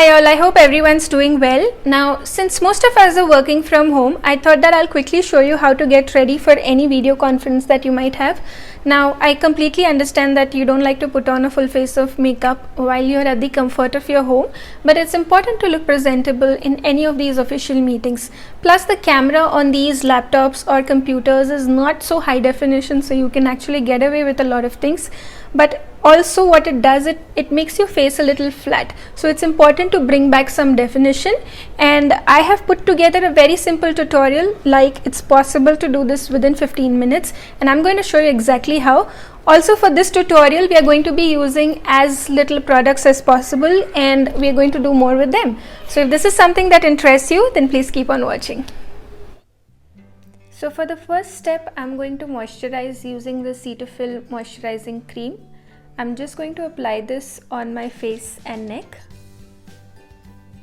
Hi all, I hope everyone's doing well. Now, since most of us are working from home, I thought that I'll quickly show you how to get ready for any video conference that you might have. Now, I completely understand that you don't like to put on a full face of makeup while you're at the comfort of your home, but it's important to look presentable in any of these official meetings. Plus, the camera on these laptops or computers is not so high definition, so you can actually get away with a lot of things. But also what it does, it makes your face a little flat, so it's important to bring back some definition, and I have put together a very simple tutorial. Like, it's possible to do this within 15 minutes, and I'm going to show you exactly how. Also, for this tutorial we are going to be using as little products as possible, and we are going to do more with them. So if this is something that interests you, then please keep on watching. So for the first step, I'm going to moisturize using the Cetaphil moisturizing cream. I'm just going to apply this on my face and neck.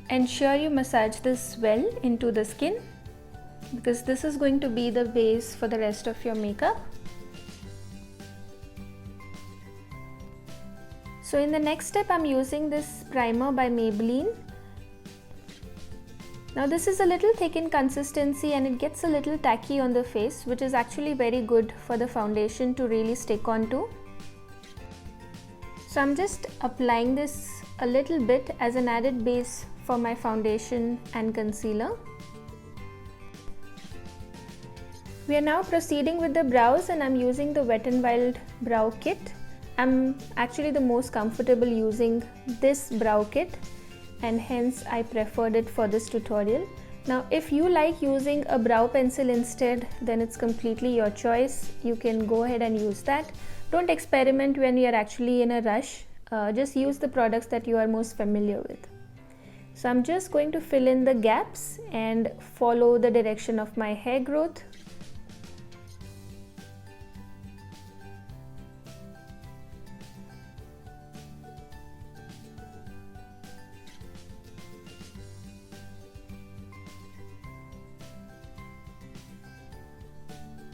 Ensure you massage this well into the skin, because this is going to be the base for the rest of your makeup. So in the next step, I'm using this primer by Maybelline. Now this is a little thick in consistency and it gets a little tacky on the face, which is actually very good for the foundation to really stick onto. So I'm just applying this a little bit as an added base for my foundation and concealer. We are now proceeding with the brows, and I'm using the Wet n Wild brow kit. I'm actually the most comfortable using this brow kit, and hence I preferred it for this tutorial. Now if you like using a brow pencil instead, then it's completely your choice. You can go ahead and use that. Don't experiment when you are actually in a rush. Just use the products that you are most familiar with. So I'm just going to fill in the gaps and follow the direction of my hair growth.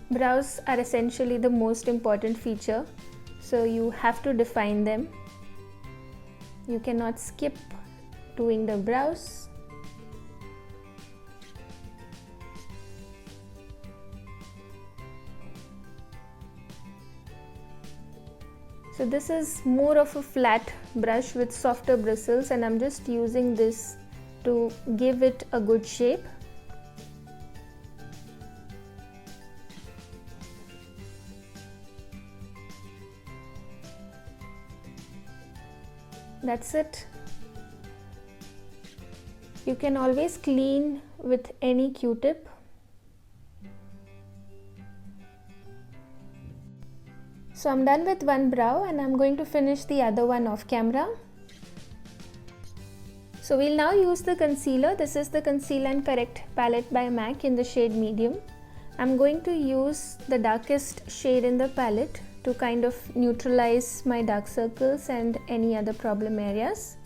Brows are essentially the most important feature, so you have to define them. You cannot skip doing the brows. So this is more of a flat brush with softer bristles, and I'm just using this to give it a good shape. That's it. You can always clean with any Q-tip. So I'm done with one brow, and I'm going to finish the other one off camera. So we'll now use the concealer. This is the Conceal and Correct palette by MAC in the shade medium. I'm going to use the darkest shade in the palette to kind of neutralize my dark circles and any other problem areas.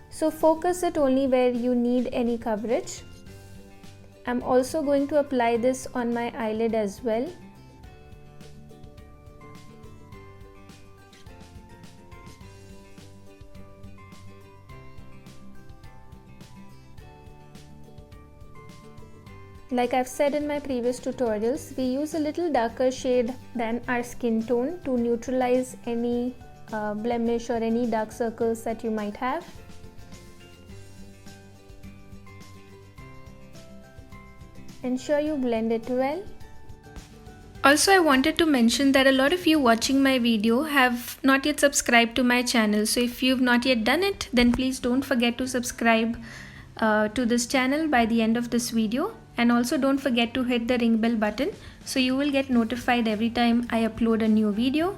So focus it only where you need any coverage. I'm also going to apply this on my eyelid as well. Like I've said in my previous tutorials, we use a little darker shade than our skin tone to neutralize any blemish or any dark circles that you might have. Ensure you blend it well. Also, I wanted to mention that a lot of you watching my video have not yet subscribed to my channel. So if you've not yet done it, then please don't forget to subscribe to this channel by the end of this video. And also don't forget to hit the ring bell button so you will get notified every time I upload a new video.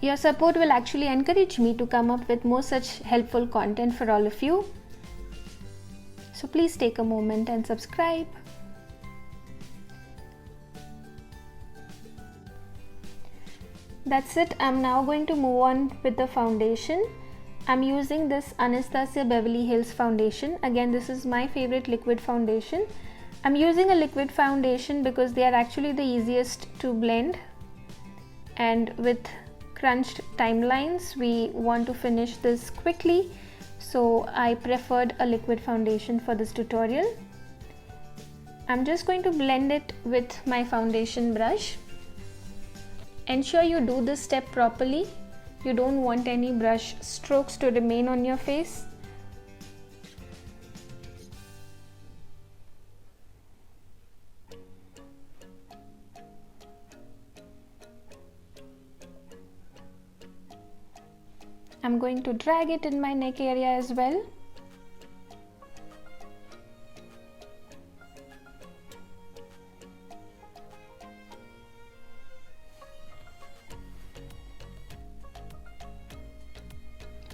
Your support will actually encourage me to come up with more such helpful content for all of you. So please take a moment and subscribe. That's it. I'm now going to move on with the foundation. I'm using this Anastasia Beverly Hills foundation. Again, this is my favorite liquid foundation. I'm using a liquid foundation because they are actually the easiest to blend, and with crunched timelines we want to finish this quickly. so I preferred a liquid foundation for this tutorial. I'm just going to blend it with my foundation brush. Ensure you do this step properly. You don't want any brush strokes to remain on your face. I'm going to drag it in my neck area as well.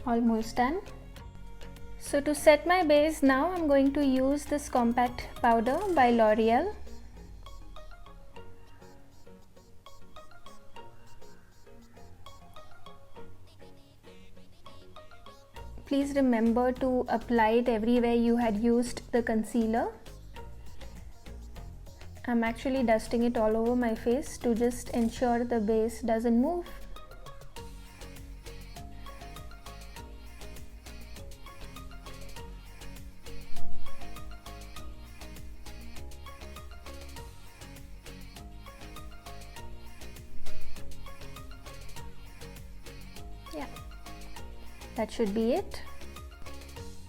Almost done. So to set my base now, I'm going to use this compact powder by L'Oreal. Please remember to apply it everywhere you had used the concealer. I'm actually dusting it all over my face to just ensure the base doesn't move. Yeah, that should be it.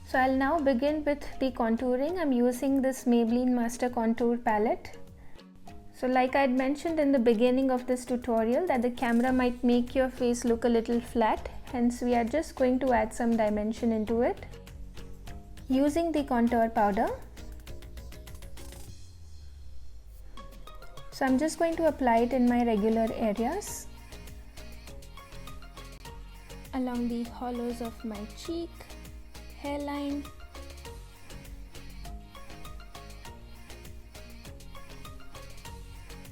So I'll now begin with the contouring. I'm using this Maybelline Master Contour palette. So like I had mentioned in the beginning of this tutorial that the camera might make your face look a little flat, hence we are just going to add some dimension into it using the contour powder. So I'm just going to apply it in my regular areas, along the hollows of my cheek, hairline,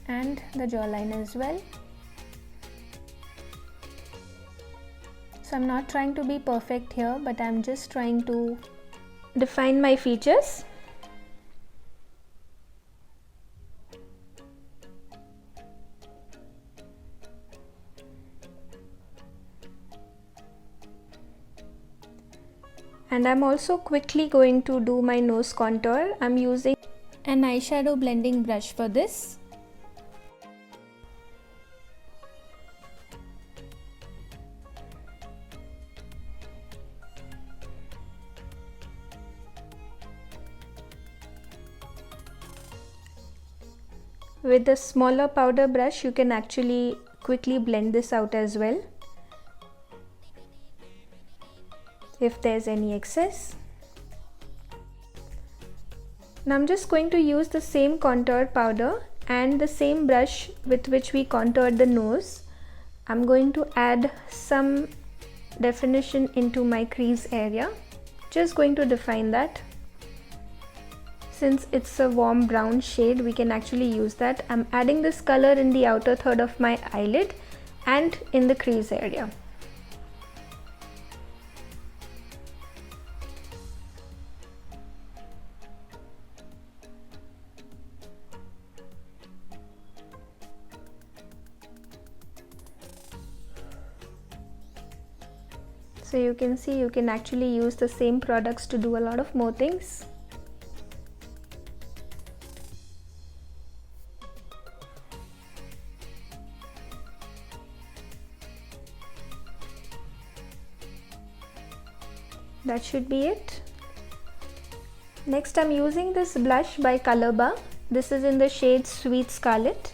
and the jawline as well. So I'm not trying to be perfect here, but I'm just trying to define my features. And I'm also quickly going to do my nose contour. I'm using an eyeshadow blending brush for this. With a smaller powder brush, you can actually quickly blend this out as well if there's any excess. Now I'm just going to use the same contour powder and the same brush with which we contoured the nose. I'm going to add some definition into my crease area. Just going to define that. Since it's a warm brown shade, we can actually use that. I'm adding this color in the outer third of my eyelid and in the crease area. So you can see you can actually use the same products to do a lot of more things. That should be it. Next I'm using this blush by Colorbar. This is in the shade Sweet Scarlet.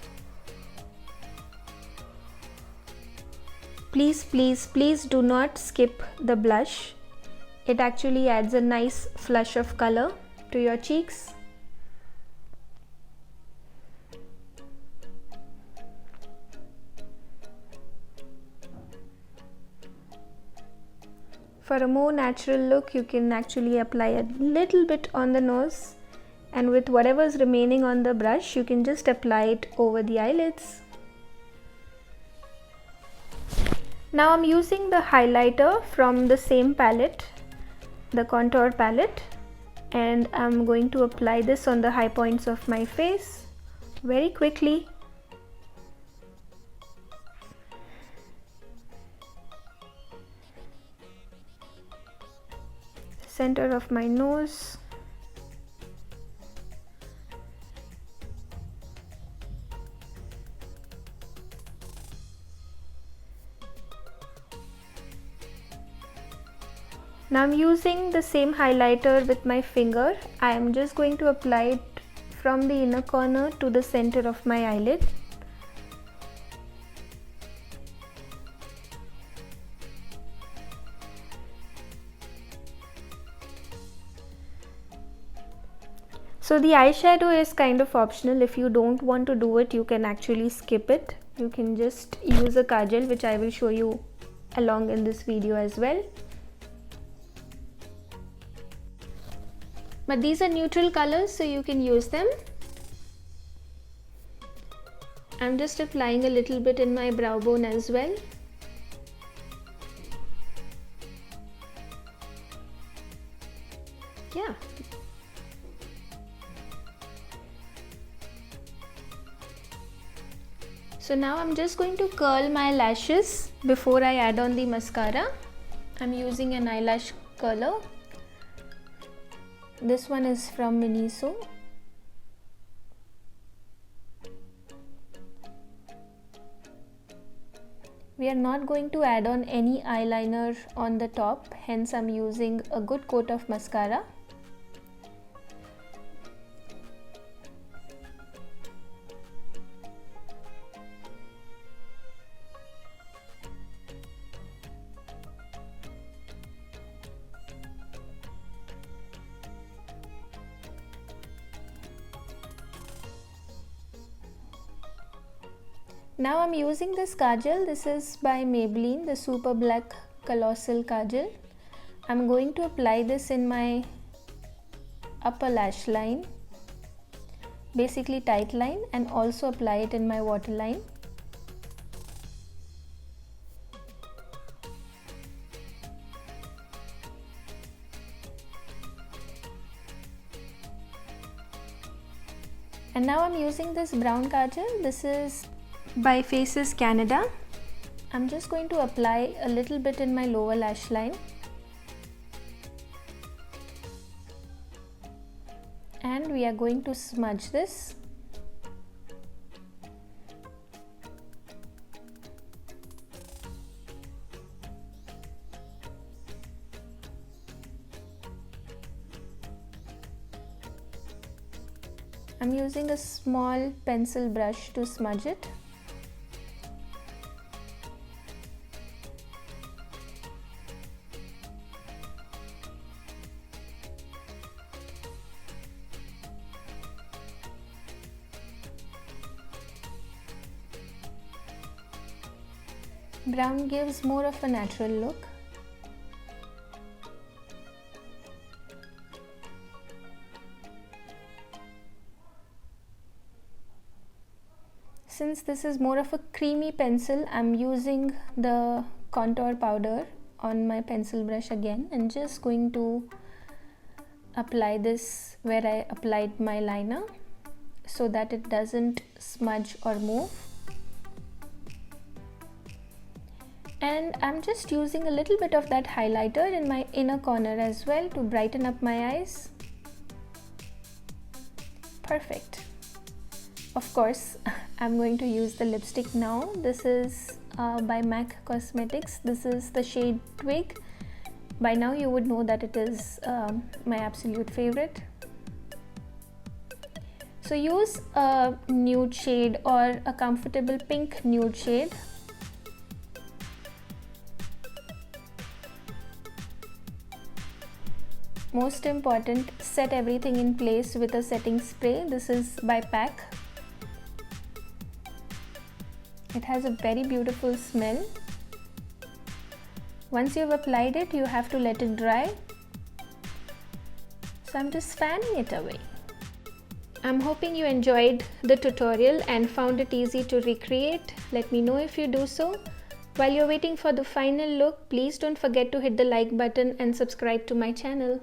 Please do not skip the blush. It actually adds a nice flush of color to your cheeks. For a more natural look, you can actually apply a little bit on the nose, and with whatever is remaining on the brush, you can just apply it over the eyelids. Now I'm using the highlighter from the same palette, the contour palette, and I'm going to apply this on the high points of my face very quickly. center of my nose. Now I'm using the same highlighter with my finger. I am just going to apply it from the inner corner to the center of my eyelid. So the eyeshadow is kind of optional. If you don't want to do it, you can actually skip it. You can just use a kajal, which I will show you along in this video as well. But these are neutral colors, so you can use them. I'm just applying a little bit in my brow bone as well. Yeah. So now I'm just going to curl my lashes before I add on the mascara. I'm using an eyelash curler. This one is from Miniso. We are not going to add on any eyeliner on the top, hence I'm using a good coat of mascara. Now I'm using this kajal. This is by Maybelline, the Super Black Colossal Kajal. I'm going to apply this in my upper lash line, basically tight line, and also apply it in my waterline. And now I'm using this brown kajal. This is by Faces Canada. I'm just going to apply a little bit in my lower lash line, and we are going to smudge this. I'm using a small pencil brush to smudge it. Brown gives more of a natural look. Since this is more of a creamy pencil, I'm using the contour powder on my pencil brush again and just going to apply this where I applied my liner so that it doesn't smudge or move. And I'm just using a little bit of that highlighter in my inner corner as well to brighten up my eyes. Perfect. Of course, I'm going to use the lipstick now. This is by MAC Cosmetics. This is the shade Twig. By now you would know that it is my absolute favorite. So use a nude shade or a comfortable pink nude shade. Most important, set everything in place with a setting spray. This is by PAC. It has a very beautiful smell. Once you've applied it, you have to let it dry. So I'm just fanning it away. I'm hoping you enjoyed the tutorial and found it easy to recreate. Let me know if you do so. While you're waiting for the final look, please don't forget to hit the like button and subscribe to my channel.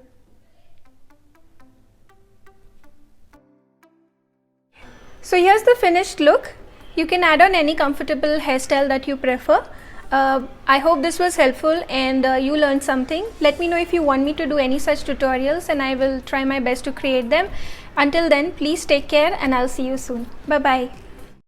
So here's the finished look. You can add on any comfortable hairstyle that you prefer. I hope this was helpful and you learned something. Let me know if you want me to do any such tutorials, and I will try my best to create them. Until then, please take care and I'll see you soon. Bye bye.